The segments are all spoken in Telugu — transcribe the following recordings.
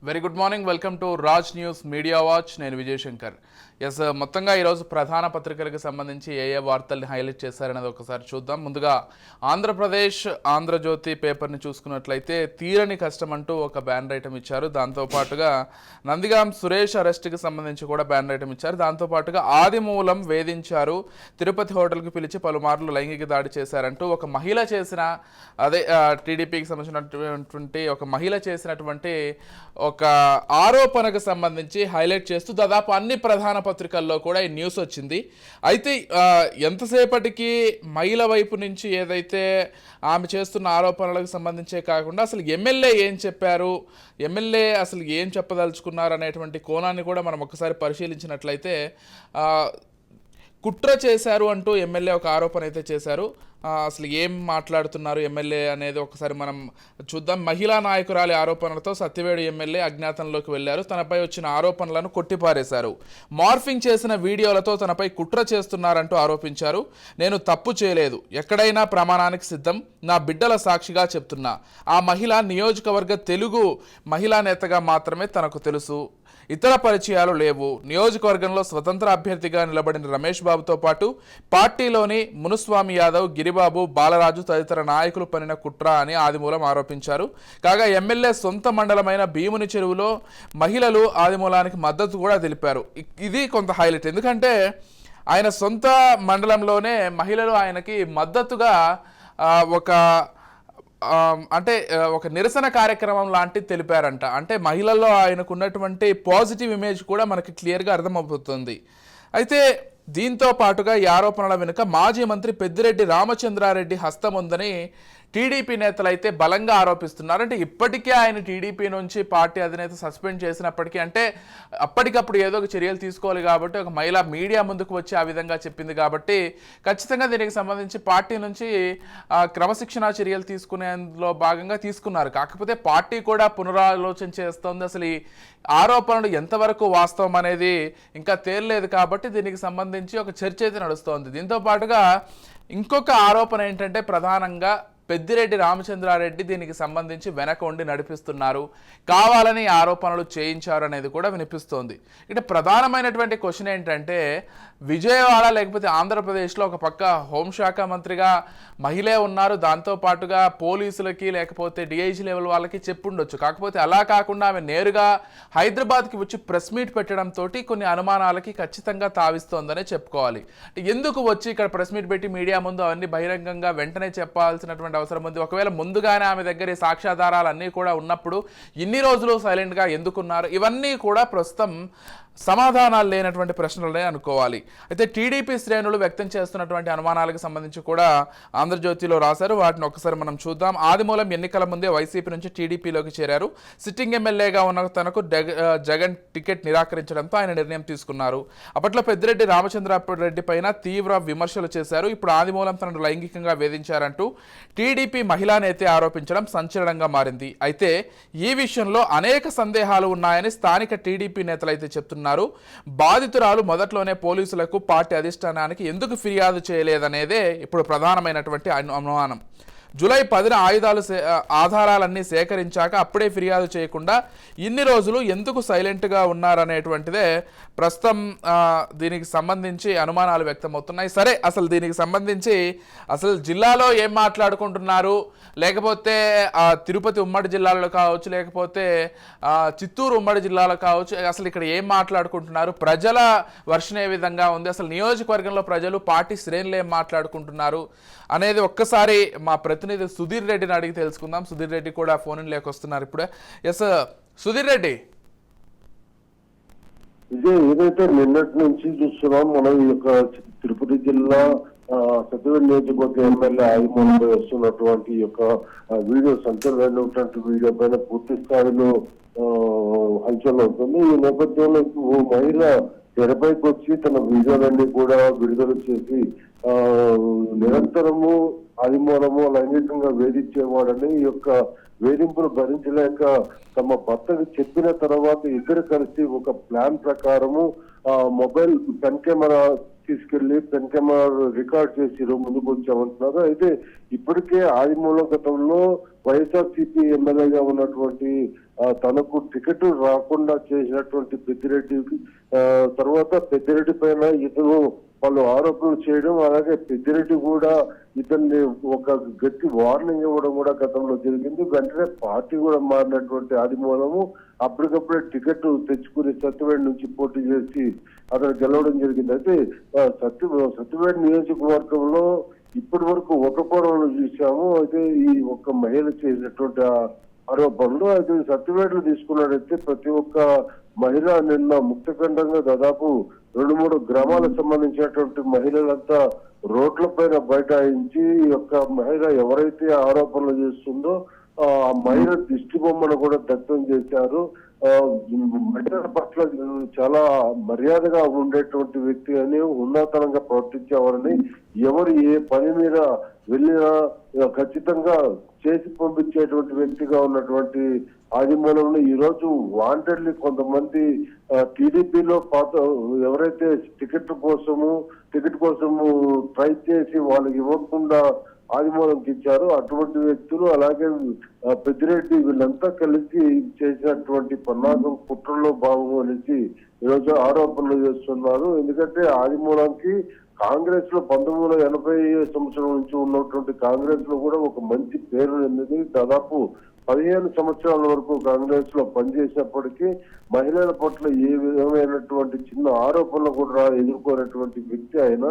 Very good morning. Welcome to Raj news media watch. నేను విజయ్ శంకర్. ఎస్, మొత్తంగా ఈరోజు ప్రధాన పత్రికలకు సంబంధించి ఏ వార్తల్ని హైలైట్ చేశారనేది ఒకసారి చూద్దాం. ముందుగా ఆంధ్రప్రదేశ్ ఆంధ్రజ్యోతి పేపర్ని చూసుకున్నట్లయితే తీరని కష్టం అంటూ ఒక బ్యానర్ ఐటమ్ ఇచ్చారు. దాంతోపాటుగా నందిగాం సురేష్ అరెస్ట్కి సంబంధించి కూడా బ్యానర్ ఐటమ్ ఇచ్చారు. దాంతోపాటుగా ఆదిమూలం వేధించారు, తిరుపతి హోటల్కి పిలిచి పలుమార్లు లైంగిక దాడి చేశారంటూ ఒక మహిళ చేసిన టీడీపీకి సంబంధించినటువంటి ఒక మహిళ చేసినటువంటి ఒక ఆరోపణకు సంబంధించి హైలైట్ చేస్తూ దాదాపు అన్ని ప్రధాన పత్రికల్లో కూడా ఈ న్యూస్ వచ్చింది. అయితే ఎంతసేపటికి మహిళ వైపు నుంచి ఏదైతే ఆమె చేస్తున్న ఆరోపణలకు సంబంధించే కాకుండా అసలు ఎమ్మెల్యే ఏం చెప్పారు, ఎమ్మెల్యే అసలు ఏం చెప్పదలుచుకున్నారు అనేటువంటి కోణాన్ని కూడా మనం ఒకసారి పరిశీలించినట్లయితే కుట్ర చేశారు అంటూ ఎమ్మెల్యే ఒక ఆరోపణ అయితే చేశారు. అసలు ఏం మాట్లాడుతున్నారు ఎమ్మెల్యే అనేది ఒకసారి మనం చూద్దాం. మహిళా నాయకురాలి ఆరోపణలతో సత్యవేడు ఎమ్మెల్యే అజ్ఞాతంలోకి వెళ్లారు. తనపై వచ్చిన ఆరోపణలను కొట్టిపారేశారు. మార్ఫింగ్ చేసిన వీడియోలతో తనపై కుట్ర చేస్తున్నారంటూ ఆరోపించారు. నేను తప్పు చేయలేదు, ఎక్కడైనా ప్రమాణానికి సిద్ధం, నా బిడ్డల సాక్షిగా చెప్తున్నా. ఆ మహిళ నియోజకవర్గ తెలుగు మహిళా నేతగా మాత్రమే తనకు తెలుసు, ఇతర పరిచయాలు లేవు. నియోజకవర్గంలో స్వతంత్ర అభ్యర్థిగా నిలబడిన రమేష్ బాబుతో పాటు పార్టీలోని మునుస్వామి యాదవ్, గిరిబాబు, బాలరాజు తదితర నాయకులు పనిన కుట్ర అని ఆదిమూలం ఆరోపించారు. కాగా ఎమ్మెల్యే సొంత మండలమైన భీముని చెరువులో మహిళలు ఆదిమూలానికి మద్దతు కూడా తెలిపారు. ఇది కొంత హైలైట్, ఎందుకంటే ఆయన సొంత మండలంలోనే మహిళలు ఆయనకి మద్దతుగా ఒక నిరసన కార్యక్రమం లాంటిది తెలిపారంట. అంటే మహిళల్లో ఆయనకు ఉన్నటువంటి పాజిటివ్ ఇమేజ్ కూడా మనకి క్లియర్గా అర్థమవుతుంది. అయితే దీంతో పాటుగా ఈ ఆరోపణల వెనుక మాజీ మంత్రి పెద్దిరెడ్డి రామచంద్రారెడ్డి హస్తం ఉందని టీడీపీ నేతలు అయితే బలంగా ఆరోపిస్తున్నారు. అంటే ఇప్పటికే ఆయన టీడీపీ నుంచి పార్టీ అధినేత సస్పెండ్ చేసినప్పటికీ అంటే అప్పటికప్పుడు ఏదో ఒక చర్యలు తీసుకోవాలి కాబట్టి ఒక మహిళ మీడియా ముందుకు వచ్చి ఆ విధంగా చెప్పింది కాబట్టి ఖచ్చితంగా దీనికి సంబంధించి పార్టీ నుంచి క్రమశిక్షణా చర్యలు తీసుకునేందులో భాగంగా తీసుకున్నారు. కాకపోతే పార్టీ కూడా పునరాలోచన చేస్తోంది. అసలు ఈ ఆరోపణలు ఎంతవరకు వాస్తవం అనేది ఇంకా తేలలేదు కాబట్టి దీనికి సంబంధించి ఒక చర్చ అయితే నడుస్తోంది. దీంతో పాటుగా ఇంకొక ఆరోపణ ఏంటంటే ప్రధానంగా పెద్దిరెడ్డి రామచంద్రారెడ్డి దీనికి సంబంధించి వెనక ఉండి నడిపిస్తున్నారు, కావాలని ఆరోపణలు చేయించారు అనేది కూడా వినిపిస్తోంది. ఇక్కడ ప్రధానమైనటువంటి క్వశ్చన్ ఏంటంటే విజయవాడ లేకపోతే ఆంధ్రప్రదేశ్లో ఒక పక్క హోంశాఖ మంత్రిగా మహిళే ఉన్నారు, దాంతోపాటుగా పోలీసులకి లేకపోతే డిఐజీ లెవెల్ వాళ్ళకి చెప్పుండొచ్చు. కాకపోతే అలా కాకుండా ఆమె నేరుగా హైదరాబాద్కి వచ్చి ప్రెస్ మీట్ పెట్టడంతో కొన్ని అనుమానాలకి ఖచ్చితంగా తావిస్తోందనే చెప్పుకోవాలి. ఎందుకు వచ్చి ఇక్కడ ప్రెస్ మీట్ పెట్టి మీడియా ముందు అవన్నీ బహిరంగంగా వెంటనే చెప్పాల్సినటువంటి అవసరం ఉంది? ఒకవేళ ముందుగానే ఆమె దగ్గర సాక్ష్యాధారాలు అన్నీ కూడా ఉన్నప్పుడు ఇన్ని రోజులు సైలెంట్గా ఎందుకున్నారు? ఇవన్నీ కూడా ప్రస్తుతం సమాధానాలు లేనటువంటి ప్రశ్నలనే అనుకోవాలి. అయితే టీడీపీ శ్రేణులు వ్యక్తం చేస్తున్నటువంటి అనుమానాలకు సంబంధించి కూడా ఆంధ్రజ్యోతిలో రాశారు. వాటిని ఒకసారి మనం చూద్దాం. ఆదిమూలం ఎన్నికల ముందే వైసీపీ నుంచి టీడీపీలోకి చేరారు. సిట్టింగ్ ఎమ్మెల్యేగా ఉన్న తనకు జగన్ టికెట్ నిరాకరించడంతో ఆయన నిర్ణయం తీసుకున్నారు. అప్పట్లో పెద్దిరెడ్డి రామచంద్రారెడ్డి పైన తీవ్ర విమర్శలు చేశారు. ఇప్పుడు ఆదిమూలం తనను లైంగికంగా వేధించారంటూ టీడీపీ మహిళా నేత ఆరోపించడం సంచలనంగా మారింది. అయితే ఈ విషయంలో అనేక సందేహాలు ఉన్నాయని స్థానిక టీడీపీ నేతలు అయితే చెప్తున్నారు. బాధితురాలు మొదట్లోనే పోలీసులకు పార్టీ అధిష్టానానికి ఎందుకు ఫిర్యాదు చేయలేదనేదే ఇప్పుడు ప్రధానమైనటువంటి అనుమానం. జూలై 10న ఆధారాలన్నీ సేకరించాక అప్పుడే ఫిర్యాదు చేయకుండా ఇన్ని రోజులు ఎందుకు సైలెంట్గా ఉన్నారనేటువంటిదే ప్రస్తుతం దీనికి సంబంధించి అనుమానాలు వ్యక్తమవుతున్నాయి. సరే, అసలు దీనికి సంబంధించి అసలు జిల్లాలో ఏం మాట్లాడుకుంటున్నారు, లేకపోతే తిరుపతి ఉమ్మడి జిల్లాలో కావచ్చు, లేకపోతే చిత్తూరు ఉమ్మడి జిల్లాలో కావచ్చు, అసలు ఇక్కడ ఏం మాట్లాడుకుంటున్నారు, ప్రజల వర్షన్ ఏ విధంగా ఉంది, అసలు నియోజకవర్గంలో ప్రజలు పార్టీ శ్రేణులు ఏం మాట్లాడుకుంటున్నారు అనేది ఒక్కసారి మా ప్రతినిధి సుధీర్ రెడ్డిని అడిగి తెలుసుకుందాం. సుధీర్ రెడ్డి కూడా ఫోన్ ఇన్ లేకొస్తున్నారు ఇప్పుడే. ఎస్ సుధీర్ రెడ్డి. ఇదే ఏదైతే నిన్నటి నుంచి చూస్తున్నాం మనం ఈ యొక్క తిరుపతి జిల్లా సత్యవేడు నియోజకవర్గ ఎమ్మెల్యే ఆదిమూలంపై వస్తున్నటువంటి యొక్క వీడియో సంచలనమైనటువంటి వీడియో పైన పూర్తి స్థాయిలో హల్చల్ అవుతుంది. ఈ నేపథ్యంలో ఓ మహిళ తెరపైకి వచ్చి తన వీడియోలన్నీ కూడా విడుదల చేసి నిరంతరము ఆదిమూలము లైంగికంగా వేధించేవాడని ఈ యొక్క వేధింపులు భరించలేక తమ భర్తకు చెప్పిన తర్వాత ఇద్దరు కలిసి ఒక ప్లాన్ ప్రకారము మొబైల్ పెన్ కెమెరా తీసుకెళ్లి పెన్ కెమెరా రికార్డ్ చేసి ముందుకు వచ్చామంటున్నారు. అయితే ఇప్పటికే ఆదిమూలం గతంలో వైఎస్ఆర్సీపీ ఎమ్మెల్యేగా ఉన్నటువంటి తనకు టికెట్ రాకుండా చేసినటువంటి పెద్దిరెడ్డికి తర్వాత పెద్దిరెడ్డి పైన ఇతను వాళ్ళు ఆరోపణలు చేయడం, అలాగే పెద్దిరెడ్డి కూడా ఇతన్ని ఒక గట్టి వార్నింగ్ ఇవ్వడం కూడా గతంలో జరిగింది. వెంటనే పార్టీ కూడా మారినటువంటి ఆదిమూలము అప్పటికప్పుడే టికెట్ తెచ్చుకుని సత్యవేడి నుంచి పోటీ చేసి అతను గెలవడం జరిగింది. అయితే సత్యవేడి నియోజకవర్గంలో ఇప్పటి వరకు ఒక కోణంలో చూసాము. అయితే ఈ ఒక్క మహిళ చేసినటువంటి ఆరోపణలు అయితే సత్యవేడులు తీసుకున్నట్టయితే ప్రతి ఒక్క మహిళ నిన్న ముక్తఖండంగా దాదాపు 2-3 గ్రామాలకు సంబంధించినటువంటి మహిళలంతా రోడ్ల పైన బైఠాయించి ఈ యొక్క మహిళ ఎవరైతే ఆరోపణలు చేస్తుందో ఆ మహిళ దిష్టి బొమ్మను కూడా దగ్ధం చేశారు. మహిళల పట్ల చాలా మర్యాదగా ఉండేటువంటి వ్యక్తి అని, ఉన్నతంగా ప్రవర్తించేవారని, ఎవరు ఏ పని మీద వెళ్ళినా ఖచ్చితంగా చేసి పంపించేటువంటి వ్యక్తిగా ఉన్నటువంటి ఆదిమూలంలో ఈ రోజు వాంటెడ్లీ కొంతమంది టీడీపీలో పాత ఎవరైతే టికెట్ కోసము ట్రై చేసి వాళ్ళకి ఇవ్వకుండా ఆదిమూలంకి ఇచ్చారు. అటువంటి వ్యక్తులు అలాగే పెద్దిరెడ్డి వీళ్ళంతా కలిసి చేసినటువంటి పన్నాగం కుట్రలో భాగం అనేసి ఈరోజు ఆరోపణలు చేస్తున్నారు. ఎందుకంటే ఆదిమూలంకి కాంగ్రెస్ లో 1980 సంవత్సరం నుంచి ఉన్నటువంటి కాంగ్రెస్ లో కూడా ఒక మంచి పేరు ఉన్నది. దాదాపు 15 సంవత్సరాల వరకు కాంగ్రెస్ లో పనిచేసినప్పటికీ మహిళల పట్ల ఏ విధమైనటువంటి చిన్న ఆరోపణలు కూడా ఎదుర్కొనేటువంటి వ్యక్తి ఆయన.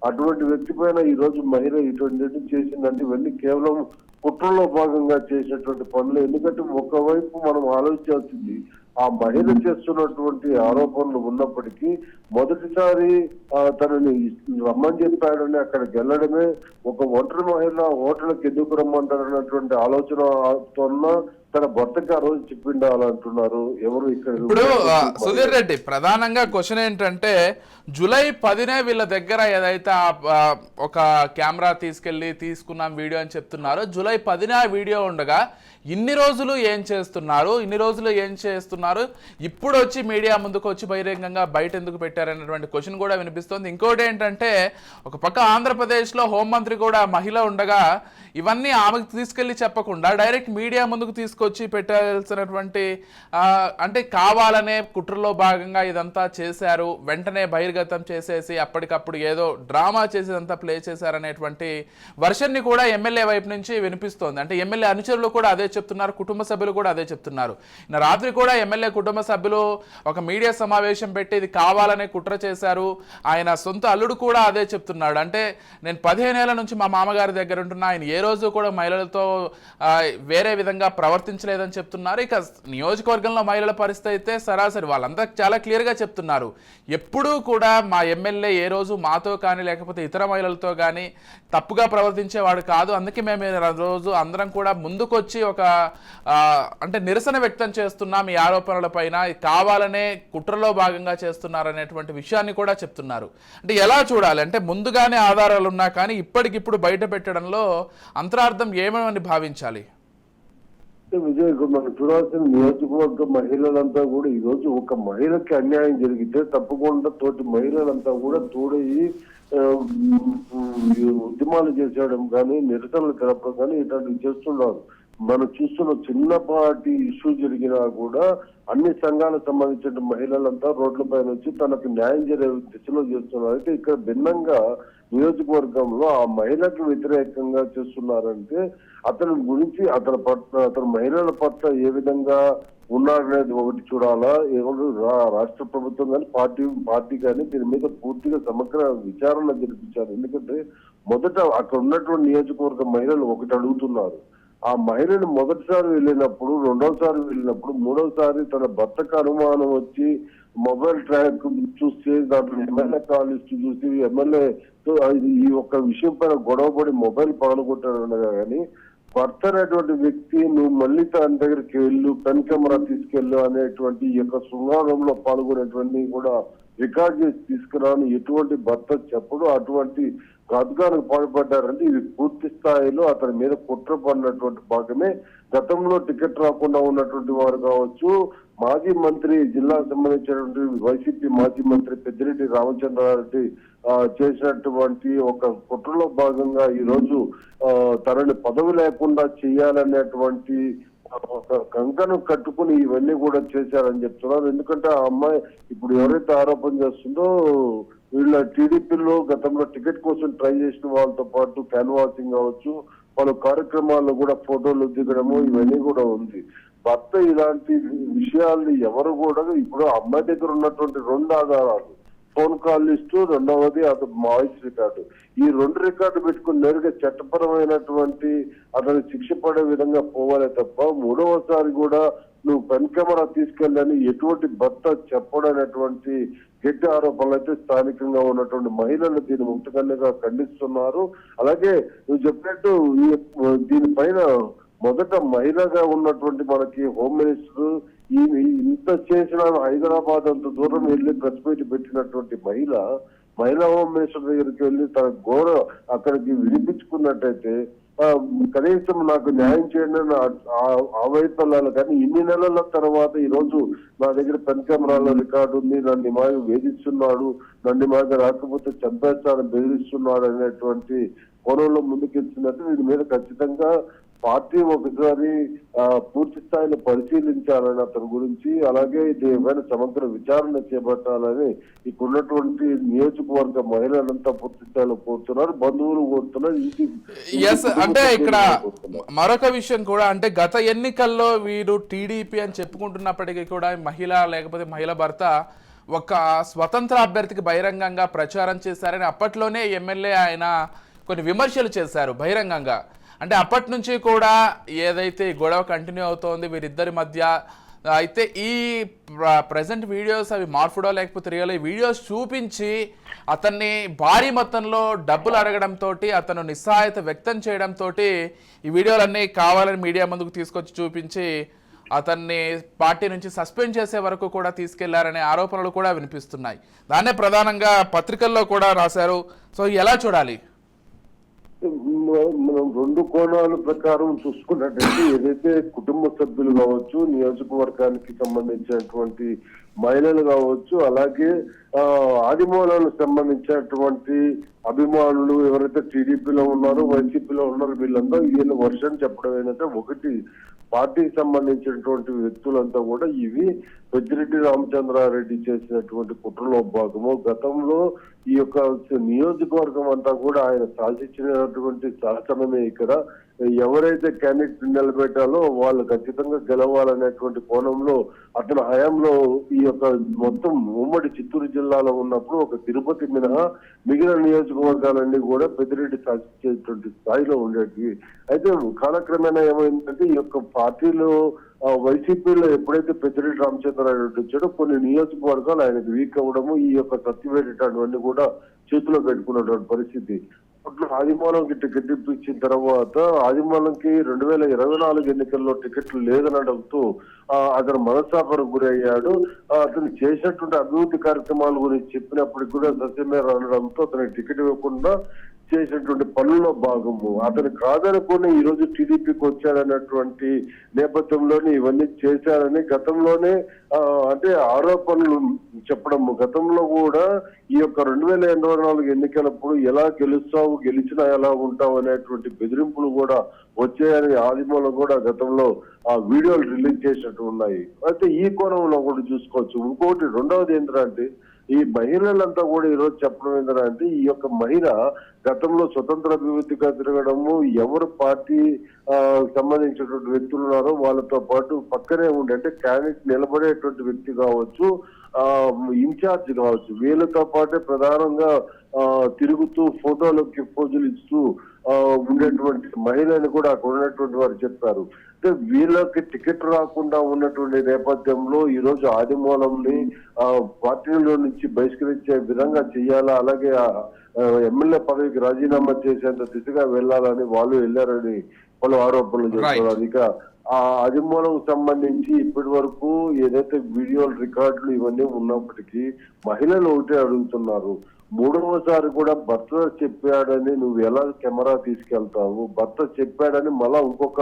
అటువంటి వ్యక్తి పైన ఈ రోజు మహిళ ఇటువంటి చేసిందంటే ఇవన్నీ కేవలం కుట్రలో భాగంగా చేసినటువంటి పనులు. ఎందుకంటే ఒకవైపు మనం ఆలోచించాల్సింది ఆ మహిళ చేస్తున్నటువంటి ఆరోపణలు ఉన్నప్పటికీ మొదటిసారి తనని రమ్మని చెప్పాడని అక్కడికి వెళ్ళడమే, ఒక ఒంటరి మహిళ హోటల్కి ఎందుకు రమ్మంటారన్నటువంటి ఆలోచనతో తన భర్తకి ఆ రోజు చెప్పిండాలంటున్నారు ఎవరు ఇక్కడ. ఇప్పుడు సుధీర్ రెడ్డి ప్రధానంగా క్వశ్చన్ ఏంటంటే జూలై 10నే వీళ్ళ దగ్గర ఏదైతే ఒక కెమెరా తీసుకున్నాం వీడియో అని చెప్తున్నారు. జూలై 10న ఆ వీడియో ఉండగా ఇన్ని రోజులు ఏం చేస్తున్నారు, ఇప్పుడు వచ్చి మీడియా ముందుకు వచ్చి బహిరంగంగా బయట ఎందుకు పెట్టారనేటువంటి క్వశ్చన్ కూడా వినిపిస్తోంది. ఇంకోటి ఏంటంటే ఒక పక్క ఆంధ్రప్రదేశ్లో హోంమంత్రి కూడా మహిళ ఉండగా ఇవన్నీ ఆమెకు తీసుకెళ్లి చెప్పకుండా డైరెక్ట్ మీడియా ముందుకు తీసుకొచ్చి పెట్టాల్సినటువంటి అంటే కావాలనే కుట్రలో భాగంగా ఇదంతా చేశారు, వెంటనే బహిర్గతం చేసేసి అప్పటికప్పుడు ఏదో డ్రామా చేసేదంతా ప్లే చేశారనేటువంటి వర్షన్ని కూడా ఎమ్మెల్యే వైపు నుంచి వినిపిస్తోంది. అంటే ఎమ్మెల్యే అనుచరులు కూడా అదే చెప్తున్నారు, కుటుంబ సభ్యులు కూడా అదే చెప్తున్నారు. రాత్రి కూడా ఎమ్మెల్యే కుటుంబ సభ్యులు ఒక మీడియా సమావేశం పెట్టి ఇది కావాలనే కుట్ర చేశారు. ఆయన సొంత అల్లుడు కూడా అదే చెప్తున్నాడు. అంటే నేను 15 ఏళ్ల నుంచి మా మామగారి దగ్గర ఉంటున్నా, ఆయన ఏ రోజు కూడా మహిళలతో వేరే విధంగా ప్రవర్తించలేదని చెప్తున్నారు. ఇక నియోజకవర్గంలో మహిళల పరిస్థితి అయితే సరాసరి వాళ్ళంతా చాలా క్లియర్గా చెప్తున్నారు. ఎప్పుడూ కూడా మా ఎమ్మెల్యే ఏ రోజు మాతో కానీ లేకపోతే ఇతర మహిళలతో కానీ తప్పుగా ప్రవర్తించేవాడు కాదు. అందుకే మేము రోజు అందరం కూడా ముందుకొచ్చి ఒక అంటే నిరసన వ్యక్తం చేస్తున్నాం ఈ ఆరోపణల పైన, కావాలనే కుట్రలో భాగంగా చేస్తున్నారనేటువంటి విషయాన్ని కూడా చెప్తున్నారు. అంటే ఎలా చూడాలి, అంటే ముందుగానే ఆధారాలు ఉన్నా కానీ ఇప్పటికిప్పుడు బయట పెట్టడంలో అంతరార్థం ఏమని భావించాలి? విజయ్, మనం చూడాల్సిన నియోజకవర్గ మహిళలంతా కూడా ఈ రోజు ఒక మహిళకి అన్యాయం జరిగితే తప్పకుండా తోటి మహిళలంతా కూడా తోడయి ఉద్యమాలు చేసేయడం కానీ నిరసనలు తెలపడం కానీ ఇట్లాంటివి చేస్తున్నారు. మనం చూస్తున్న చిన్నపాటి ఇష్యూ జరిగినా కూడా అన్ని సంఘాలకు సంబంధించిన మహిళలంతా రోడ్ల పైన వచ్చి తనకు న్యాయం జరిగే దిశలో చేస్తున్నారు. అయితే ఇక్కడ భిన్నంగా నియోజకవర్గంలో ఆ మహిళకు వ్యతిరేకంగా చేస్తున్నారంటే అతని గురించి అతని మహిళల పట్ల ఏ విధంగా ఉన్నాడనేది ఒకటి చూడాలా. ఎవరు రాష్ట్ర ప్రభుత్వం కానీ పార్టీ కానీ దీని మీద పూర్తిగా సమగ్ర విచారణ జరిపించారు. ఎందుకంటే మొదట అక్కడ ఉన్నటువంటి నియోజకవర్గ మహిళలు ఒకటి అడుగుతున్నారు. ఆ మహిళను మొదటిసారి వెళ్ళినప్పుడు, రెండోసారి వెళ్ళినప్పుడు, మూడోసారి తన భర్తకు అనుమానం వచ్చి మొబైల్ ట్రాక్ చూస్తే దాంట్లో ఎమ్మెల్యే కాల్ లిస్ట్ చూసి ఎమ్మెల్యేతో ఈ ఒక్క విషయం పైన గొడవపడి మొబైల్ పాల్గొట్టాడనగా కానీ భర్త అనేటువంటి వ్యక్తి నువ్వు మళ్ళీ తన దగ్గరికి వెళ్ళు, పెన్ కెమెరా తీసుకెళ్ళు అనేటువంటి ఈ యొక్క శృంగారంలో పాల్గొనేటువంటి కూడా రికార్డ్ చేసి తీసుకురాని ఎటువంటి భర్త చెప్పడు. అటువంటి ఘాతుకానికి పాల్పడ్డారంటే ఇది పూర్తి స్థాయిలో అతని మీద కుట్ర పడినటువంటి భాగమే. గతంలో టికెట్ రాకుండా ఉన్నటువంటి వారు కావచ్చు, మాజీ మంత్రి జిల్లాకు సంబంధించినటువంటి వైసీపీ మాజీ మంత్రి పెద్దిరెడ్డి రామచంద్రారెడ్డి చేసినటువంటి ఒక కుట్రలో భాగంగా ఈ రోజు తనని పదవి లేకుండా చేయాలనేటువంటి ఒక కంకణం కట్టుకుని ఇవన్నీ కూడా చేశారని చెప్తున్నారు. ఎందుకంటే ఆ అమ్మాయి ఇప్పుడు ఎవరైతే ఆరోపణ చేస్తుందో వీళ్ళ టీడీపీలో గతంలో టికెట్ కోసం ట్రై చేసిన వాళ్ళతో పాటు క్యాన్వాసింగ్ కావచ్చు, పలు కార్యక్రమాల్లో కూడా ఫోటోలు దిగడము ఇవన్నీ కూడా ఉంది. భర్త ఇలాంటి విషయాల్ని ఎవరు కూడా ఇప్పుడు అమ్మాయి దగ్గర ఉన్నటువంటి 2 ఆధారాలు, ఫోన్ కాల్ లిస్టు, రెండవది అతను వాయిస్ రికార్డు, ఈ 2 రికార్డు పెట్టుకుని నేరుగా చట్టపరమైనటువంటి అతను శిక్ష పడే విధంగా పోవాలే తప్ప 3వసారి కూడా నువ్వు పెన్ కెమెరా తీసుకెళ్ళని ఎటువంటి భర్త చెప్పడనేటువంటి గట్టి ఆరోపణలు అయితే స్థానికంగా ఉన్నటువంటి మహిళలు దీన్ని ముక్తకన్నుగా ఖండిస్తున్నారు. అలాగే నువ్వు చెప్పినట్టు దీనిపైన మొదట మహిళగా ఉన్నటువంటి మనకి హోమ్ మినిస్టర్ ఇంత చేసిన హైదరాబాద్ అంత దూరం వెళ్ళి ప్రెస్ మీట్ పెట్టినటువంటి మహిళా హోమ్ మినిస్టర్ దగ్గరికి వెళ్ళి తన ఘోర అక్కడికి వినిపించుకున్నట్టయితే కనీసం నాకు న్యాయం చేయండి ఆ వైపు వెళ్ళాలి. కానీ ఇన్ని నెలల తర్వాత ఈ రోజు నా దగ్గర పెన్ కెమెరాలో రికార్డు ఉంది, నన్ను మాయ వేధిస్తున్నాడు, నన్ను మాయ రాకపోతే చంపేస్తానని బెదిరిస్తున్నాడు అనేటువంటి కోణంలో ముందుకెళ్తున్నట్టు దీని మీద ఖచ్చితంగా పార్టీ ఒకసారి పూర్తి స్థాయిలో పరిశీలించాలని అతని గురించి, అలాగే దీనిపైన సమగ్ర విచారణ చేపట్టాలని ఇక్కడ ఉన్నటువంటి నియోజకవర్గ మహిళలంతా పూర్తి స్థాయిలో కోరుతున్నారు, బంధువులు కోరుతున్నారు. అంటే ఇక్కడ మరొక విషయం కూడా, అంటే గత ఎన్నికల్లో వీరు టీడీపీ అని చెప్పుకుంటున్నప్పటికీ కూడా మహిళ లేకపోతే మహిళ భర్త ఒక స్వతంత్ర అభ్యర్థికి బహిరంగంగా ప్రచారం చేశారని అప్పట్లోనే ఎమ్మెల్యే ఆయన కొన్ని విమర్శలు చేశారు బహిరంగంగా. అంటే అప్పటి నుంచి కూడా ఏదైతే గొడవ కంటిన్యూ అవుతోంది వీరిద్దరి మధ్య, అయితే ఈ ప్రజెంట్ వీడియోస్ అవి మార్ఫుడో లేకపోతే రియల్ వీడియోస్ చూపించి అతన్ని భారీ మొత్తంలో డబ్బులు అడగడంతో అతను నిస్సహాయత వ్యక్తం చేయడంతో ఈ వీడియోలన్నీ కావాలని మీడియా ముందుకు తీసుకొచ్చి చూపించి అతన్ని పార్టీ నుంచి సస్పెండ్ చేసే వరకు కూడా తీసుకెళ్లారనే ఆరోపణలు కూడా వినిపిస్తున్నాయి. దాన్నే ప్రధానంగా పత్రికల్లో కూడా రాశారు. సో ఎలా చూడాలి? మనం 2 కోణాల ప్రకారం చూసుకున్నట్టయితే ఏదైతే కుటుంబ సభ్యులు కావచ్చు, నియోజకవర్గానికి సంబంధించినటువంటి మహిళలు కావచ్చు, అలాగే ఆదిమూలాలకు సంబంధించినటువంటి అభిమానులు ఎవరైతే టీడీపీలో ఉన్నారో వైసీపీలో ఉన్నారో వీళ్ళ వర్షం చెప్పడం ఏంటంటే, ఒకటి పార్టీకి సంబంధించినటువంటి వ్యక్తులంతా కూడా ఇవి పెద్దిరెడ్డి రామచంద్రారెడ్డి చేసినటువంటి కుట్రలో భాగము. గతంలో ఈ యొక్క నియోజకవర్గం అంతా కూడా ఆయన శాసించినటువంటి శాసనమే. ఇక్కడ ఎవరైతే క్యాండిడేట్ నిలబెట్టాలో వాళ్ళు ఖచ్చితంగా గెలవాలనేటువంటి కోణంలో అతని హయాంలో ఈ యొక్క మొత్తం ఉమ్మడి చిత్తూరు జిల్లాలో ఉన్నప్పుడు ఒక తిరుపతి మినహా మిగిలిన నియోజకవర్గాలన్నీ కూడా పెద్దిరెడ్డి శాసించేటువంటి స్థాయిలో ఉండేవి. అయితే కాలక్రమేణా ఏమైందంటే ఈ యొక్క పార్టీలో వైసీపీలో ఎప్పుడైతే పెద్దిరెడ్డి రామచంద్రారెడ్డి వచ్చాడో కొన్ని నియోజకవర్గాలు ఆయనకు వీక్ అవ్వడము, ఈ యొక్క సత్యవేటటువంటి కూడా చేతిలో పెట్టుకున్నటువంటి పరిస్థితి. అప్పుడు ఆదిమూలంకి టికెట్ ఇప్పించిన తర్వాత ఆదిమూలంకి 2024 ఎన్నికల్లో టికెట్లు లేదనడంతో అతను మనస్తాపరకు గురి అయ్యాడు. అతను చేసినటువంటి అభివృద్ధి కార్యక్రమాల గురించి చెప్పినప్పటికి కూడా సత్యమేర అనడంతో అతనికి టికెట్ ఇవ్వకుండా చేసినటువంటి పనుల్లో భాగము. అతను కాదనుకుని ఈ రోజు టీడీపీకి వచ్చాడన్నటువంటి నేపథ్యంలోనే ఇవన్నీ చేశారని గతంలోనే అంటే ఆరోపణలు చెప్పడం. గతంలో కూడా ఈ యొక్క 2024 ఎన్నికలప్పుడు ఎలా గెలుస్తావు, గెలిచినా ఎలా ఉంటావు అనేటువంటి బెదిరింపులు కూడా వచ్చాయని ఆదిమూలం కూడా గతంలో ఆ వీడియోలు రిలీజ్ చేసినట్టు ఉన్నాయి. అయితే ఈ కోణంలో కూడా చూసుకోవచ్చు. ఇంకోటి రెండవది ఏంటంటే ఈ మహిళలంతా కూడా ఈరోజు చెప్పడం ఏంటంటే ఈ యొక్క మహిళ గతంలో స్వతంత్ర అభివృద్ధిగా తిరగడము, ఎవరు పార్టీ సంబంధించినటువంటి వ్యక్తులు ఉన్నారో వాళ్ళతో పాటు పక్కనే ఉండే అంటే క్యాండిడేట్ నిలబడేటువంటి వ్యక్తి కావచ్చు, ఇన్ఛార్జ్ కావచ్చు, వీళ్ళతో పాటే ప్రధానంగా తిరుగుతూ ఫోటోలకి పోజులు ఇస్తూ ఉండేటువంటి మహిళని కూడా అక్కడ ఉన్నటువంటి వారు చెప్పారు. అంటే వీళ్ళకి టికెట్ రాకుండా ఉన్నటువంటి నేపథ్యంలో ఈ రోజు ఆదిమూలంని పార్టీలో నుంచి బహిష్కరించే విధంగా చెయ్యాలా, అలాగే ఎమ్మెల్యే పదవికి రాజీనామా చేసేంత దిశగా వెళ్లాలని వాళ్ళు వెళ్లారని పలు ఆరోపణలు చేస్తున్నారు. ఇక ఆ ఆదిమూలం సంబంధించి ఇప్పటి వరకు ఏదైతే వీడియోలు రికార్డులు ఇవన్నీ ఉన్నప్పటికీ మహిళలు ఒకటే అడుగుతున్నారు, 3వసారి కూడా భర్త చెప్పాడని నువ్వు ఎలా కెమెరా తీసుకెళ్తావు, భర్త చెప్పాడని మళ్ళా ఇంకొక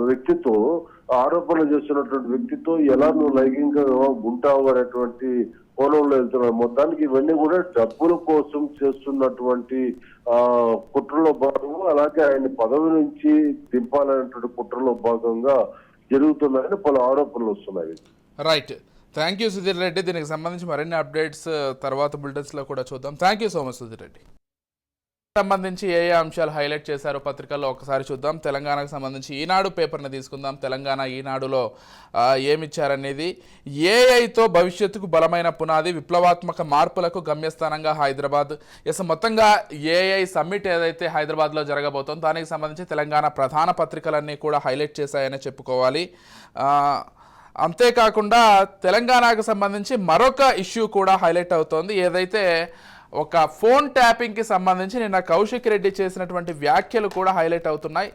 వ్యక్తితో ఆరోపణలు చేస్తున్నటువంటి వ్యక్తితో ఎలా నువ్వు లైంగికంగా ఉంటావు అనేటువంటి కోణంలో వెళ్తున్నారు. మొత్తానికి ఇవన్నీ కూడా డబ్బుల కోసం చేస్తున్నటువంటి కుట్రలో భాగంగా, అలాగే ఆయన పదవి నుంచి దింపాలనేటువంటి కుట్రలో భాగంగా జరుగుతున్నాయని పలు ఆరోపణలు వస్తున్నాయి. Right, thank you Sudheer Reddy. దీనికి సంబంధించి మరిన్ని అప్డేట్స్ తర్వాత బులెటిన్స్లో కూడా చూద్దాం. Thank you so much Sudheer Reddy. సంబంధించి ఏ అంశాలు హైలైట్ చేశారో పత్రికల్లో ఒకసారి చూద్దాం. తెలంగాణకు సంబంధించి ఈనాడు పేపర్ని తీసుకుందాం. తెలంగాణ ఈనాడులో ఏమిచ్చారనేది, ఏఐతో భవిష్యత్తుకు బలమైన పునాది, విప్లవాత్మక మార్పులకు గమ్యస్థానంగా హైదరాబాద్. మొత్తంగా ఏఐ సమ్మిట్ ఏదైతే హైదరాబాద్లో జరగబోతుందో దానికి సంబంధించి తెలంగాణ ప్రధాన పత్రికలన్నీ కూడా హైలైట్ చేశాయని చెప్పుకోవాలి. అంతేకాకుండా తెలంగాణకు సంబంధించి మరొక ఇష్యూ కూడా హైలైట్ అవుతోంది. ఏదైతే ఒక ఫోన్ ట్యాపింగ్కి సంబంధించి నిన్న కౌశిక్ రెడ్డి చేసినటువంటి వ్యాఖ్యలు కూడా హైలైట్ అవుతున్నాయి.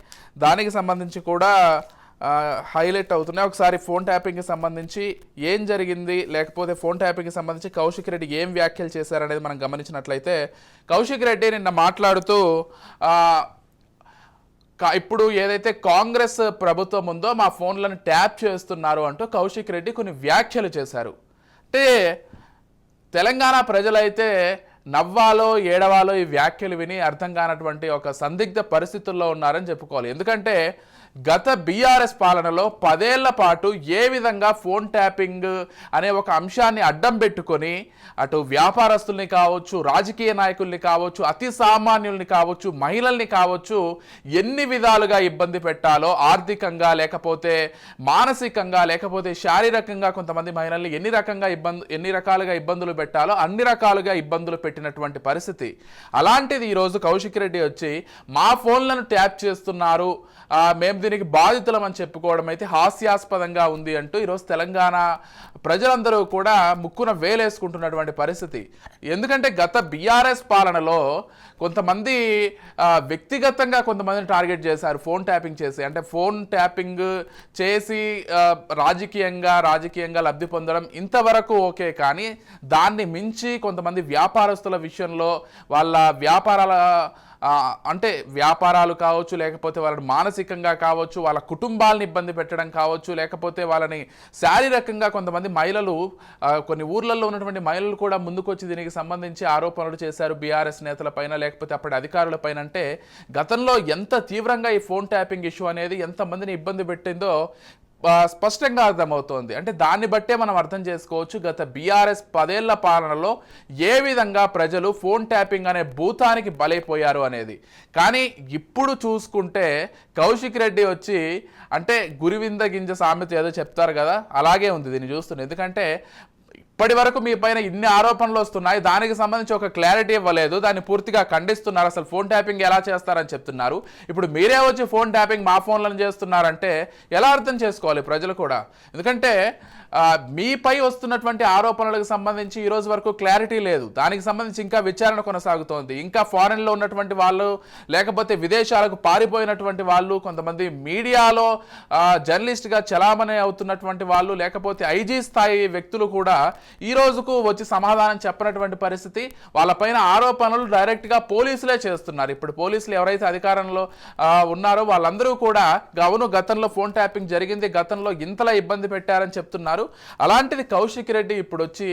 దానికి సంబంధించి కూడా హైలైట్ అవుతున్నాయి. ఒకసారి ఫోన్ ట్యాపింగ్కి సంబంధించి ఏం జరిగింది, లేకపోతే ఫోన్ ట్యాపింగ్కి సంబంధించి కౌశిక్ రెడ్డి ఏం వ్యాఖ్యలు చేశారనేది మనం గమనించినట్లయితే, కౌశిక్ రెడ్డి నిన్న మాట్లాడుతూ ఇప్పుడు ఏదైతే కాంగ్రెస్ ప్రభుత్వం ఉందో మా ఫోన్లను ట్యాప్ చేస్తున్నారు అంటూ కౌశిక్ రెడ్డి కొన్ని వ్యాఖ్యలు చేశారు. అంటే తెలంగాణ ప్రజలైతే నవ్వాలో ఏడవాలో ఈ వ్యాఖ్యలు విని అర్థం కానటువంటి ఒక సందిగ్ధ పరిస్థితుల్లో ఉన్నారని చెప్పుకోవాలి. ఎందుకంటే గత బీఆర్ఎస్ పాలనలో 10 ఏళ్ల పాటు ఏ విధంగా ఫోన్ ట్యాపింగ్ అనే ఒక అంశాన్ని అడ్డం పెట్టుకొని అటు వ్యాపారస్తుల్ని కావచ్చు, రాజకీయ నాయకుల్ని కావచ్చు, అతి సామాన్యుల్ని కావచ్చు, మహిళల్ని కావచ్చు, ఎన్ని విధాలుగా ఇబ్బంది పెట్టాలో, ఆర్థికంగా లేకపోతే మానసికంగా లేకపోతే శారీరకంగా కొంతమంది మహిళల్ని ఎన్ని రకాలుగా ఇబ్బందులు పెట్టాలో అన్ని రకాలుగా ఇబ్బందులు పెట్టినటువంటి పరిస్థితి. అలాంటిది ఈరోజు కౌశిక్ రెడ్డి వచ్చి మా ఫోన్లను ట్యాప్ చేస్తున్నారు, మేము దీనికి బాధితులం అని చెప్పుకోవడం అయితే హాస్యాస్పదంగా ఉంది అంటూ ఈరోజు తెలంగాణ ప్రజలందరూ కూడా ముక్కున వేలేసుకుంటున్నటువంటి పరిస్థితి. ఎందుకంటే గత బీఆర్ఎస్ పాలనలో కొంతమంది వ్యక్తిగతంగా కొంతమందిని టార్గెట్ చేశారు ఫోన్ ట్యాపింగ్ చేసి. అంటే ఫోన్ ట్యాపింగ్ చేసి రాజకీయంగా లబ్ధి పొందడం ఇంతవరకు ఓకే, కానీ దాన్ని మించి కొంతమంది వ్యాపారస్తుల విషయంలో వాళ్ళ వ్యాపారాలు కావచ్చు, లేకపోతే వాళ్ళని మానసికంగా కావచ్చు, వాళ్ళ కుటుంబాలను ఇబ్బంది పెట్టడం కావచ్చు, లేకపోతే వాళ్ళని శారీరకంగా కొంతమంది మహిళలు, కొన్ని ఊర్లలో ఉన్నటువంటి మహిళలు కూడా ముందుకొచ్చి దీనికి సంబంధించి ఆరోపణలు చేశారు బీఆర్ఎస్ నేతలపైన, లేకపోతే అప్పటి అధికారులపైన. అంటే గతంలో ఎంత తీవ్రంగా ఈ ఫోన్ ట్యాపింగ్ ఇష్యూ అనేది ఎంతమందిని ఇబ్బంది పెట్టిందో స్పష్టంగా అర్థమవుతోంది. అంటే దాన్ని బట్టే మనం అర్థం చేసుకోవచ్చు గత బీఆర్ఎస్ 10 ఏళ్ల పాలనలో ఏ విధంగా ప్రజలు ఫోన్ ట్యాపింగ్ అనే భూతానికి బలైపోయారు అనేది. కానీ ఇప్పుడు చూసుకుంటే కౌశిక్ రెడ్డి వచ్చి అంటే గురివింద గింజ సామెత ఏదో చెప్తారు కదా, అలాగే ఉంది దీన్ని చూస్తుంది. ఎందుకంటే ఇప్పటి వరకు మీ పైన ఇన్ని ఆరోపణలు వస్తున్నాయి, దానికి సంబంధించి ఒక క్లారిటీ ఇవ్వలేదు, దాన్ని పూర్తిగా ఖండిస్తున్నారు, అసలు ఫోన్ ట్యాపింగ్ ఎలా చేస్తారని చెప్తున్నారు. ఇప్పుడు మీరే వచ్చి ఫోన్ ట్యాపింగ్ మా ఫోన్లను చేస్తున్నారంటే ఎలా అర్థం చేసుకోవాలి ప్రజలు కూడా? ఎందుకంటే మీపై వస్తున్నటువంటి ఆరోపణలకు సంబంధించి ఈరోజు వరకు క్లారిటీ లేదు, దానికి సంబంధించి ఇంకా విచారణ కొనసాగుతోంది. ఇంకా ఫారెన్లో ఉన్నటువంటి వాళ్ళు, లేకపోతే విదేశాలకు పారిపోయినటువంటి వాళ్ళు, కొంతమంది మీడియాలో జర్నలిస్ట్గా చలామణి అవుతున్నటువంటి వాళ్ళు, లేకపోతే ఐజీ స్థాయి వ్యక్తులు కూడా ఈ రోజుకు వచ్చి సమాధానం చెప్పనటువంటి పరిస్థితి. వాళ్ళపైన ఆరోపణలు డైరెక్ట్గా పోలీసులే చేస్తున్నారు. ఇప్పుడు పోలీసులు ఎవరైతే అధికారంలో ఉన్నారో వాళ్ళందరూ కూడా అవును గతంలో ఫోన్ ట్యాపింగ్ జరిగింది, గతంలో ఇంతలా ఇబ్బంది పెట్టారని చెప్తున్నారు. అలాంటిది కౌశిక్ రెడ్డి ఇప్పుడు వచ్చి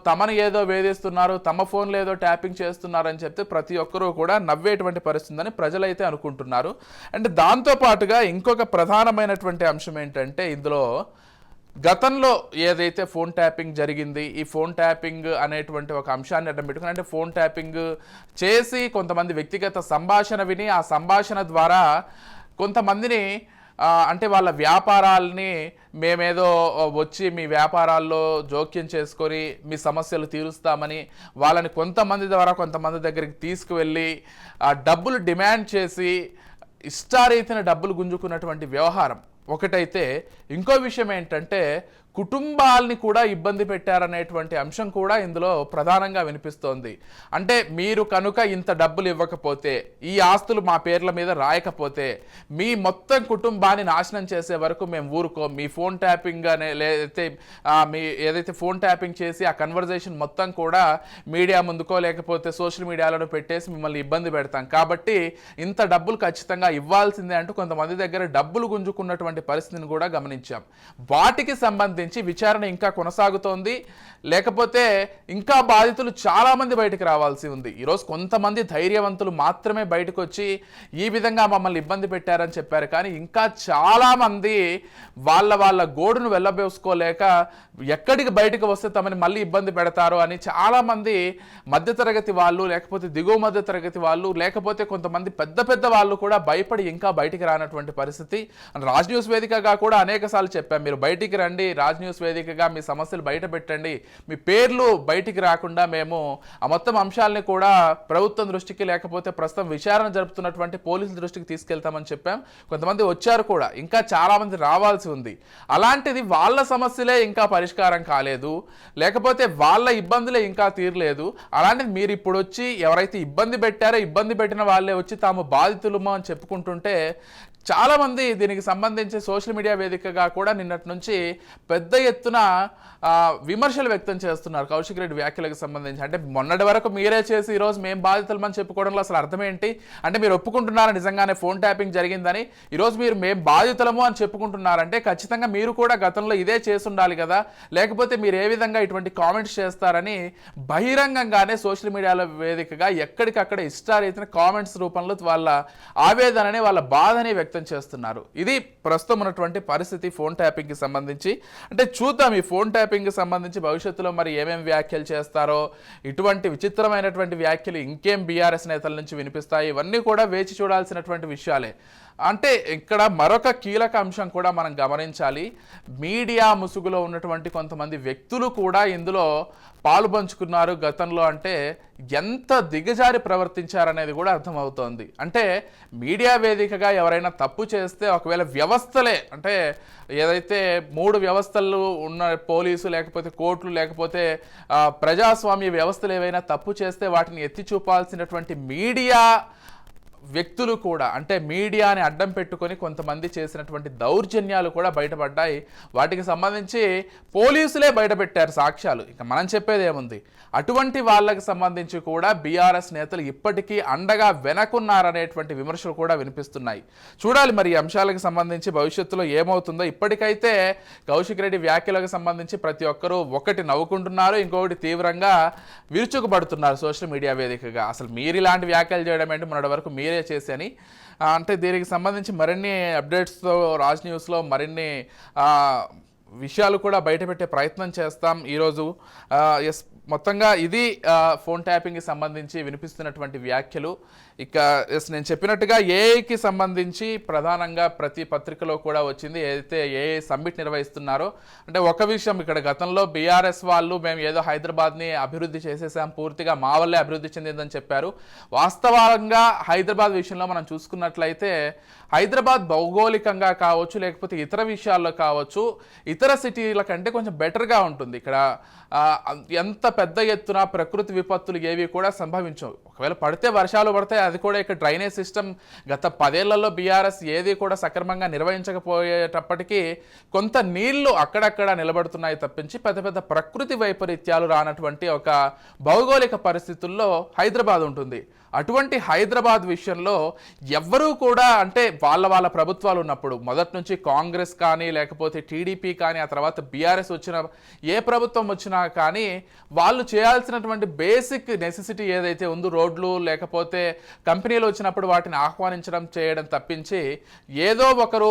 తమను ఏదో వేధిస్తున్నారు, తమ ఫోన్లో ఏదో ట్యాపింగ్ చేస్తున్నారు అని చెప్తే ప్రతి ఒక్కరూ కూడా నవ్వేటువంటి పరిస్థితి అని ప్రజలైతే అనుకుంటున్నారు. అంటే దాంతోపాటుగా ఇంకొక ప్రధానమైనటువంటి అంశం ఏంటంటే, ఇందులో గతంలో ఏదైతే ఫోన్ ట్యాపింగ్ జరిగింది, ఈ ఫోన్ ట్యాపింగ్ అనేటువంటి ఒక అంశాన్ని అడ్డం పెట్టుకుని, అంటే ఫోన్ ట్యాపింగ్ చేసి కొంతమంది వ్యక్తిగత సంభాషణ విని ఆ సంభాషణ ద్వారా కొంతమందిని అంటే వాళ్ళ వ్యాపారాలని మేమేదో వచ్చి మీ వ్యాపారాల్లో జోక్యం చేసుకొని మీ సమస్యలు తీరుస్తామని వాళ్ళని కొంతమంది ద్వారా కొంతమంది దగ్గరికి తీసుకువెళ్ళి డబ్బులు డిమాండ్ చేసి ఇష్టారీతిన డబ్బులు గుంజుకున్నటువంటి వ్యవహారం ఒకటైతే, ఇంకో విషయం ఏంటంటే కుటుంబాలని కూడా ఇబ్బంది పెట్టారనేటువంటి అంశం కూడా ఇందులో ప్రధానంగా వినిపిస్తోంది. అంటే మీరు కనుక ఇంత డబ్బులు ఇవ్వకపోతే, ఈ ఆస్తులు మా పేర్ల మీద రాయకపోతే మీ మొత్తం కుటుంబాన్ని నాశనం చేసే వరకు మేము ఊరుకోం. మీ ఫోన్ ట్యాపింగ్ అనే ఏదైతే ఫోన్ ట్యాపింగ్ చేసి ఆ కన్వర్జేషన్ మొత్తం కూడా మీడియా ముందుకో లేకపోతే సోషల్ మీడియాలో పెట్టేసి మిమ్మల్ని ఇబ్బంది పెడతాం, కాబట్టి ఇంత డబ్బులు ఖచ్చితంగా ఇవ్వాల్సిందే అంటూ కొంతమంది దగ్గర డబ్బులు గుంజుకున్నటువంటి చేస్తున్నటువంటి పరిస్థితిని కూడా గమనించాం. వాటికి సంబంధించి విచారణ ఇంకా కొనసాగుతోంది. లేకపోతే ఇంకా బాధితులు చాలామంది బయటకు రావాల్సి ఉంది. ఈరోజు కొంతమంది ధైర్యవంతులు మాత్రమే బయటకు వచ్చి ఈ విధంగా మమ్మల్ని ఇబ్బంది పెట్టారని చెప్పారు. కానీ ఇంకా చాలామంది వాళ్ళ గోడును వెళ్ళబోసుకోలేక ఎక్కడికి బయటకు వస్తే తమని మళ్ళీ ఇబ్బంది పెడతారో అని చాలామంది మధ్యతరగతి వాళ్ళు, లేకపోతే దిగువ మధ్య తరగతి వాళ్ళు, లేకపోతే కొంతమంది పెద్ద వాళ్ళు కూడా భయపడి ఇంకా బయటికి రానటువంటి పరిస్థితి. రాజ్ న్యూస్ వేదికగా కూడా అనేక సార్లు చెప్పాం, మీరు బయటికి రండి, రాజ్ న్యూస్ వేదికగా మీ సమస్యలు బయట పెట్టండి, మీ పేర్లు బయటికి రాకుండా మేము ఆ మొత్తం అంశాలని కూడా ప్రభుత్వం దృష్టికి, లేకపోతే ప్రస్తుతం విచారణ జరుపుతున్నటువంటి పోలీసుల దృష్టికి తీసుకెళ్తామని చెప్పాం. కొంతమంది వచ్చారు కూడా, ఇంకా చాలా మంది రావాల్సి ఉంది. అలాంటిది వాళ్ళ సమస్యలే ఇంకా పరిష్కారం కాలేదు, లేకపోతే వాళ్ళ ఇబ్బందులే ఇంకా తీరలేదు. అలాంటిది మీరు ఇప్పుడు వచ్చి ఎవరైతే ఇబ్బంది పెట్టారో ఇబ్బంది పెట్టిన వాళ్ళే వచ్చి తాము బాధితులమో అని చెప్పుకుంటుంటే చాలామంది దీనికి సంబంధించి సోషల్ మీడియా వేదికగా కూడా నిన్నటి నుంచి పెద్ద ఎత్తున విమర్శలు వ్యక్తం చేస్తున్నారు కౌశిక్ రెడ్డి వ్యాఖ్యలకు సంబంధించి. అంటే మొన్నటి వరకు మీరే చేసి ఈరోజు మేము బాధితులమని చెప్పుకోవడంలో అసలు అర్థం ఏంటి? అంటే మీరు ఒప్పుకుంటున్నారా నిజంగానే ఫోన్ ట్యాపింగ్ జరిగిందని? ఈరోజు మీరు మేము బాధితులము అని చెప్పుకుంటున్నారంటే ఖచ్చితంగా మీరు కూడా గతంలో ఇదే చేసి ఉండాలి కదా, లేకపోతే మీరు ఏ విధంగా ఇటువంటి కామెంట్స్ చేస్తారని బహిరంగంగానే సోషల్ మీడియాల వేదికగా ఎక్కడికక్కడ ఇష్టారీతిన కామెంట్స్ రూపంలో వాళ్ళ ఆవేదనని, వాళ్ళ బాధని వ్యక్తం చేస్తున్నారు. ఇది ప్రస్తుతం ఉన్నటువంటి పరిస్థితి ఫోన్ ట్యాపింగ్కి సంబంధించి. అంటే చూద్దాం ఈ ఫోన్ ట్యాపింగ్కి సంబంధించి భవిష్యత్తులో మరి ఏమేమి వ్యాఖ్యలు చేస్తారో, ఇటువంటి విచిత్రమైనటువంటి వ్యాఖ్యలు ఇంకేం బీఆర్ఎస్ నేతల నుంచి వినిపిస్తాయి, ఇవన్నీ కూడా వేచి చూడాల్సినటువంటి విషయాలే. అంటే ఇక్కడ మరొక కీలక అంశం కూడా మనం గమనించాలి. మీడియా ముసుగులో ఉన్నటువంటి కొంతమంది వ్యక్తులు కూడా ఇందులో పాలు పంచుకున్నారు గతంలో. అంటే ఎంత దిగజారి ప్రవర్తించారనేది కూడా అర్థమవుతోంది. అంటే మీడియా వేదికగా ఎవరైనా తప్పు చేస్తే, ఒకవేళ వ్యవస్థలే అంటే ఏదైతే 3 వ్యవస్థలు ఉన్న పోలీసు, లేకపోతే కోర్టులు, లేకపోతే ప్రజాస్వామ్య వ్యవస్థలు ఏవైనా తప్పు చేస్తే వాటిని ఎత్తి చూపాల్సినటువంటి మీడియా వ్యక్తులు కూడా, అంటే మీడియాని అడ్డం పెట్టుకొని కొంతమంది చేసినటువంటి దౌర్జన్యాలు కూడా బయటపడ్డాయి. వాటికి సంబంధించి పోలీసులే బయటపెట్టారు సాక్ష్యాలు. ఇక మనం చెప్పేది ఏముంది? అటువంటి వాళ్ళకి సంబంధించి కూడా బీఆర్ఎస్ నేతలు ఇప్పటికీ అండగా వెనకున్నారనేటువంటి విమర్శలు కూడా వినిపిస్తున్నాయి. చూడాలి మరి ఈ అంశాలకు సంబంధించి భవిష్యత్తులో ఏమవుతుందో. ఇప్పటికైతే కౌశిక్ రెడ్డి వ్యాఖ్యలకు సంబంధించి ప్రతి ఒక్కరూ ఒకటి నవ్వుకుంటున్నారు, ఇంకొకటి తీవ్రంగా విరుచుకుపడుతున్నారు సోషల్ మీడియా వేదికగా. అసలు మీరు ఇలాంటి వ్యాఖ్యలు చేయడం ఏంటి, మొన్నటి వరకు మీరే చేసి అని. అంటే దీనికి సంబంధించి మరిన్ని అప్డేట్స్తో రాజ్ న్యూస్లో మరిన్ని విషయాలు కూడా బయటపెట్టే ప్రయత్నం చేస్తాం ఈరోజు. ఎస్, మొత్తంగా ఇది ఫోన్ ట్యాపింగ్కి సంబంధించి వినిపిస్తున్నటువంటి వ్యాఖ్యలు. ఇక ఎస్, నేను చెప్పినట్టుగా ఏఐకి సంబంధించి ప్రధానంగా ప్రతి పత్రికలో కూడా వచ్చింది. ఏదైతే ఏఐ సమ్మిట్ నిర్వహిస్తున్నారో, అంటే ఒక విషయం, ఇక్కడ గతంలో బీఆర్ఎస్ వాళ్ళు మేము ఏదో హైదరాబాద్ని అభివృద్ధి చేసేసాం, పూర్తిగా మా వల్లే అభివృద్ధి చెందిందని చెప్పారు. వాస్తవంగా హైదరాబాద్ విషయంలో మనం చూసుకున్నట్లయితే హైదరాబాద్ భౌగోళికంగా కావచ్చు, లేకపోతే ఇతర విషయాల్లో కావచ్చు, ఇతర సిటీల కంటే కొంచెం బెటర్గా ఉంటుంది. ఇక్కడ ఎంత పెద్ద ఎత్తున ప్రకృతి విపత్తులు ఏవి కూడా సంభవించవు. ఒకవేళ పడితే వర్షాలు పడితే అది కూడా ఇక్కడ డ్రైనేజ్ సిస్టమ్ గత 10 ఏళ్లలో బీఆర్ఎస్ ఏది కూడా సక్రమంగా నిర్వహించకపోయేటప్పటికీ కొంత నీళ్లు అక్కడక్కడ నిలబడుతున్నాయి తప్పించి పెద్ద ప్రకృతి వైపరీత్యాలు రానటువంటి ఒక భౌగోళిక పరిస్థితుల్లో హైదరాబాద్ ఉంటుంది. అటువంటి హైదరాబాద్ విషయంలో ఎవ్వరూ కూడా, అంటే వాళ్ళ ప్రభుత్వాలు ఉన్నప్పుడు మొదటి నుంచి కాంగ్రెస్ కానీ, లేకపోతే టీడీపీ కానీ, ఆ తర్వాత బీఆర్ఎస్ వచ్చిన ఏ ప్రభుత్వం వచ్చినా కానీ వాళ్ళు చేయాల్సినటువంటి బేసిక్ నెసెసిటీ ఏదైతే ఉందో, రోడ్లు లేకపోతే కంపెనీలు వచ్చినప్పుడు వాటిని ఆహ్వానించడం చేయడం తప్పించి ఏదో ఒకరు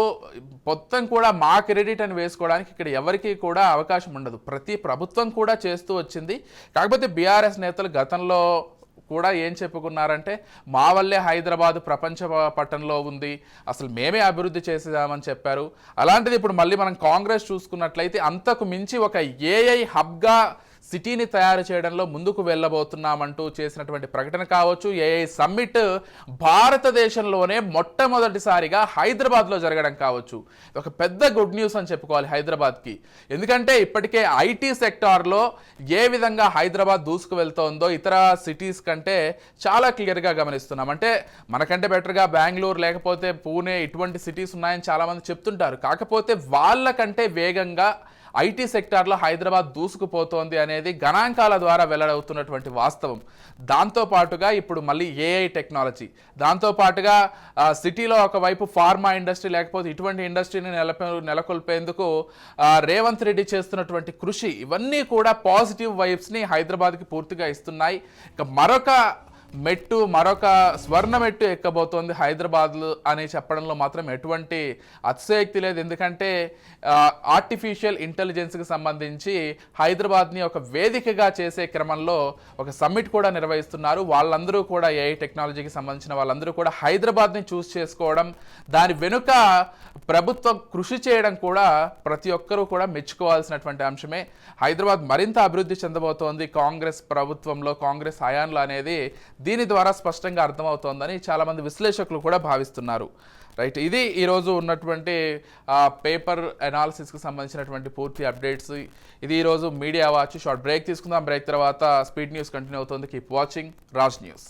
మొత్తం కూడా మా క్రెడిట్ అని వేసుకోవడానికి ఇక్కడ ఎవరికీ కూడా అవకాశం ఉండదు. ప్రతి ప్రభుత్వం కూడా చేస్తూ వచ్చింది. కాకపోతే బీఆర్ఎస్ నేతలు గతంలో కూడా ఏం చెప్పుకున్నారంటే మా వల్లే హైదరాబాద్ ప్రపంచ పట్టణంలో ఉంది, అసలు మేమే అభివృద్ధి చేసేదామని చెప్పారు. అలాంటిది ఇప్పుడు మళ్ళీ మనం కాంగ్రెస్ చూసుకున్నట్లయితే అంతకు మించి ఒక ఏఐ హబ్గా సిటీని తయారు చేయడంలో ముందుకు వెళ్ళబోతున్నామంటూ చేసినటువంటి ప్రకటన కావచ్చు. ఏఐ సమ్మిట్ భారతదేశంలోనే మొట్టమొదటిసారిగా హైదరాబాద్లో జరగడం కావచ్చు. ఒక పెద్ద గుడ్ న్యూస్ అని చెప్పుకోవాలి హైదరాబాద్కి. ఎందుకంటే ఇప్పటికే ఐటీ సెక్టార్లో ఏ విధంగా హైదరాబాద్ దూసుకు వెళ్తోందో ఇతర సిటీస్ కంటే చాలా క్లియర్గా గమనిస్తున్నాం. అంటే మనకంటే బెటర్గా బెంగళూరు లేకపోతే పూణే ఇటువంటి సిటీస్ ఉన్నాయని చాలామంది చెప్తుంటారు. కాకపోతే వాళ్ళకంటే వేగంగా ఐటీ సెక్టార్లో హైదరాబాద్ దూసుకుపోతోంది అనేది గణాంకాల ద్వారా వెల్లడవుతున్నటువంటి వాస్తవం. దాంతోపాటుగా ఇప్పుడు మళ్ళీ ఏఐ టెక్నాలజీ, దాంతోపాటుగా సిటీలో ఒకవైపు ఫార్మా ఇండస్ట్రీ లేకపోతే ఇటువంటి ఇండస్ట్రీని నెలకొల్పేందుకు రేవంత్ రెడ్డి చేస్తున్నటువంటి కృషి, ఇవన్నీ కూడా పాజిటివ్ వైబ్స్ని హైదరాబాద్కి పూర్తిగా ఇస్తున్నాయి. ఇక మరొక స్వర్ణ మెట్టు ఎక్కబోతోంది హైదరాబాద్లో అని చెప్పడంలో మాత్రం ఎటువంటి అతిశయోక్తి లేదు. ఎందుకంటే ఆర్టిఫిషియల్ ఇంటెలిజెన్స్కి సంబంధించి హైదరాబాద్ని ఒక వేదికగా చేసే క్రమంలో ఒక సమ్మిట్ కూడా నిర్వహిస్తున్నారు. వాళ్ళందరూ కూడా ఏఐ టెక్నాలజీకి సంబంధించిన వాళ్ళందరూ కూడా హైదరాబాద్ని చూస్ చేసుకోవడం, దాని వెనుక ప్రభుత్వం కృషి చేయడం కూడా ప్రతి ఒక్కరూ కూడా మెచ్చుకోవాల్సినటువంటి అంశమే. హైదరాబాద్ మరింత అభివృద్ధి చెందబోతోంది కాంగ్రెస్ ప్రభుత్వంలో, కాంగ్రెస్ హయాంలో అనేది దీని ద్వారా స్పష్టంగా అర్థమవుతోందని చాలామంది విశ్లేషకులు కూడా భావిస్తున్నారు. రైట్, ఇది ఈరోజు ఉన్నటువంటి పేపర్ అనాలిసిస్కి సంబంధించినటువంటి పూర్తి అప్డేట్స్. ఇది ఈరోజు మీడియా వాచ్. షార్ట్ బ్రేక్ తీసుకుందాం. బ్రేక్ తర్వాత స్పీడ్ న్యూస్ కంటిన్యూ అవుతుంది. Keep watching Raj news.